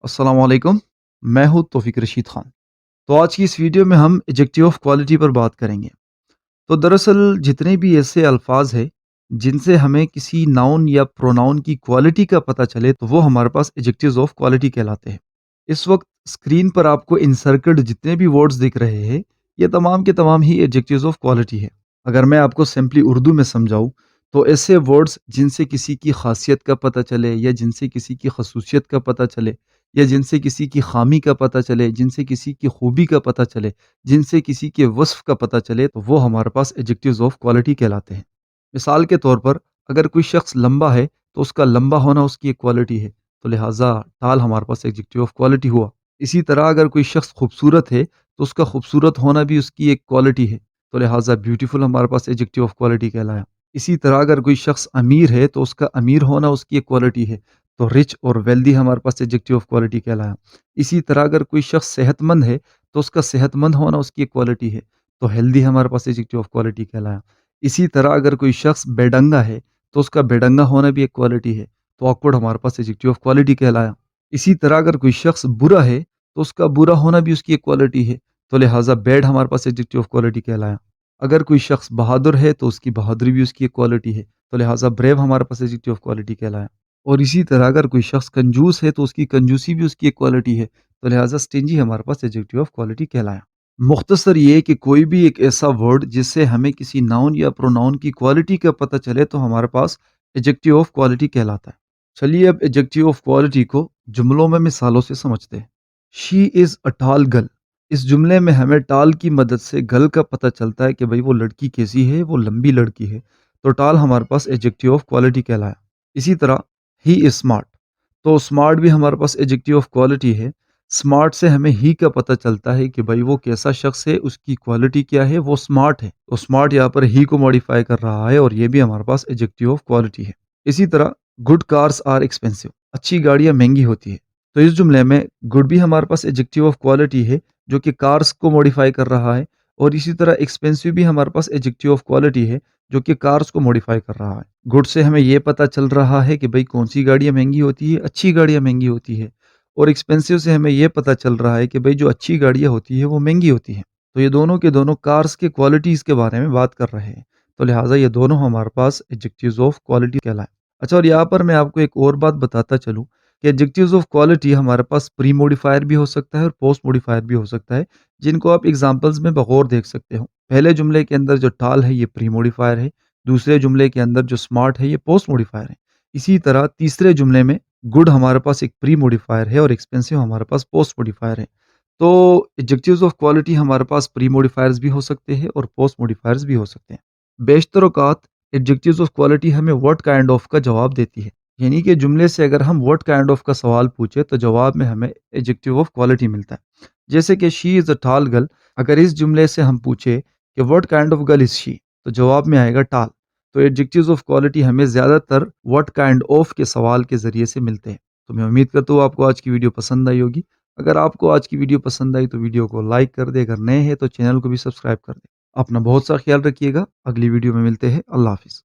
अस्सलाम वालेकुम। मैं हूँ तौफीक रशीद ख़ान। तो आज की इस वीडियो में हम एडजेक्टिव ऑफ क्वालिटी पर बात करेंगे। तो दरअसल जितने भी ऐसे अल्फाज हैं जिनसे हमें किसी नाउन या प्रोनाउन की क्वालिटी का पता चले तो वो हमारे पास एडजेक्टिव्स ऑफ क्वालिटी कहलाते हैं। इस वक्त स्क्रीन पर आपको इंसर्कल्ड जितने भी वर्ड्स दिख रहे हैं ये तमाम के तमाम ही एडजेक्टिव्स ऑफ क्वालिटी है। अगर मैं आपको सिंपली उर्दू में समझाऊँ तो ऐसे वर्ड्स जिनसे किसी की खासियत का पता चले या जिनसे किसी की खसूसियत का पता चले या जिनसे किसी की खामी का पता चले, जिनसे किसी की खूबी का पता चले, जिनसे किसी के वस्फ़ का पता चले तो वो हमारे पास एडजेक्टिव्स ऑफ क्वालिटी कहलाते हैं। मिसाल के तौर पर अगर कोई शख्स लंबा है तो उसका लंबा होना उसकी एक क्वालिटी है, तो लिहाजा टाल हमारे पास एडजेक्टिव ऑफ क्वालिटी हुआ। इसी तरह अगर कोई शख्स खूबसूरत है तो उसका खूबसूरत होना भी उसकी एक क्वालिटी है, तो लिहाजा ब्यूटीफुल हमारे पास एडजेक्टिव ऑफ क्वालिटी कहलाया। इसी तरह अगर कोई शख्स अमीर है तो उसका अमीर होना उसकी एक क्वालिटी है, तो रिच और वेल्दी हमारे पास एडजेक्टिव ऑफ क्वालिटी कहलाया। इसी तरह अगर कोई शख्स सेहतमंद है तो उसका सेहतमंद होना उसकी एक क्वालिटी है, तो हेल्दी हमारे पास एडजेक्टिव ऑफ क्वालिटी कहलाया। इसी तरह अगर कोई शख्स बेढंगा है तो उसका बेढंगा होना भी एक क्वालिटी है, तो ऑकवर्ड हमारे पास एडजेक्टिव ऑफ क्वालिटी कहलाया। इसी तरह अगर कोई शख्स बुरा है तो उसका बुरा होना भी उसकी एक क्वालिटी है, तो लिहाजा बैड हमारे पास एडजेक्टिव ऑफ क्वालिटी कहलाया। अगर कोई शख्स बहादुर है तो उसकी बहादुरी भी उसकी एक क्वालिटी है, तो लिहाजा ब्रेव हमारे पास एडजेक्टिव ऑफ क्वालिटी कहलाया। और इसी तरह अगर कोई शख्स कंजूस है तो उसकी कंजूसी भी उसकी एक क्वालिटी है, तो लिहाजा स्टिंजी हमारे पास एडजेक्टिव ऑफ क्वालिटी कहलाया। मुख्तसर ये कि कोई भी एक ऐसा वर्ड जिससे हमें किसी नाउन या प्रोनाउन की क्वालिटी का पता चले तो हमारे पास एडजेक्टिव ऑफ क्वालिटी कहलाता है। चलिए अब एडजेक्टिव ऑफ क्वालिटी को जुमलों में मिसालों से समझते हैं। शी इज़ अ टाल गर्ल। इस जुमले में हमें टाल की मदद से गर्ल का पता चलता है कि भाई वो लड़की कैसी है, वो लंबी लड़की है, तो टाल हमारे पास एडजेक्टिव ऑफ क्वालिटी कहलाया। इसी तरह ही इज़ स्मार्ट, तो स्मार्ट भी हमारे पास एडजेक्टिव ऑफ क्वालिटी है। स्मार्ट से हमें ही का पता चलता है कि भाई वो कैसा शख्स है, उसकी क्वालिटी क्या है, वो स्मार्ट है, तो स्मार्ट यहाँ पर ही को मॉडिफाई कर रहा है और ये भी हमारे पास एडजेक्टिव ऑफ क्वालिटी है। इसी तरह गुड कार्स आर एक्सपेंसिव, अच्छी गाड़ियाँ महंगी होती है, तो इस जुमले में गुड भी हमारे पास एडजेक्टिव ऑफ क्वालिटी है जो कि कार्स को मॉडिफाई कर रहा है, और इसी तरह एक्सपेंसिव भी हमारे पास एडजेक्टिव ऑफ क्वालिटी है जो कि कार्स को मॉडिफाई कर रहा है। गुड से हमें ये पता चल रहा है कि भाई कौन सी गाड़ियाँ महंगी होती है, अच्छी गाड़ियाँ महंगी होती है, और एक्सपेंसिव से हमें ये पता चल रहा है कि भाई जो अच्छी गाड़ियाँ होती है वो महंगी होती हैं। तो ये दोनों के दोनों कार्स के क्वालिटीज़ के बारे में बात कर रहे हैं, तो लिहाजा ये दोनों हमारे पास एडजेक्टिव्स ऑफ क्वालिटी कहलाए। अच्छा, और यहाँ पर मैं आपको एक और बात बताता चलूँ कि एडजेक्टिव्स ऑफ क्वालिटी हमारे पास प्री मॉडिफायर भी हो सकता है और पोस्ट मॉडिफायर भी हो सकता है, जिनको आप एग्जांपल्स में बगौर देख सकते हो। पहले जुमले के अंदर जो टाल है ये प्री मॉडिफायर है, दूसरे जुमले के अंदर जो स्मार्ट है ये पोस्ट मॉडिफायर है। इसी तरह तीसरे जुमले में गुड हमारे पास एक प्री मॉडिफायर है और एक्सपेंसिव हमारे पास पोस्ट मॉडिफायर है। तो एडजेक्टिव्स ऑफ क्वालिटी हमारे पास प्री मॉडिफायर्स भी हो सकते हैं और पोस्ट मॉडिफायर्स भी हो सकते हैं। बेशतर औक़ात एडजेक्टिव्स ऑफ क्वालिटी हमें व्हाट काइंड ऑफ का जवाब देती है, यानी कि जुमले से अगर हम व्हाट काइंड ऑफ का सवाल पूछे तो जवाब में हमें एडजेक्टिव ऑफ क्वालिटी मिलता है। जैसे कि शी इज़ अ टाल गर्ल, अगर इस जुमले से हम पूछे कि what kind of girl is she, तो जवाब में आएगा टाल। तो एडजेक्टिव्स ऑफ क्वालिटी हमें ज़्यादातर व्हाट काइंड ऑफ के सवाल के ज़रिए से मिलते हैं। तो मैं उम्मीद करता हूँ आपको आज की वीडियो पसंद आई होगी। अगर आपको आज की वीडियो पसंद आई तो वीडियो को लाइक कर दे, अगर नए हैं तो चैनल को भी सब्सक्राइब कर दे। अपना बहुत सा ख्याल रखिएगा। अगली वीडियो में मिलते हैं। अल्लाह हाफ़िज़।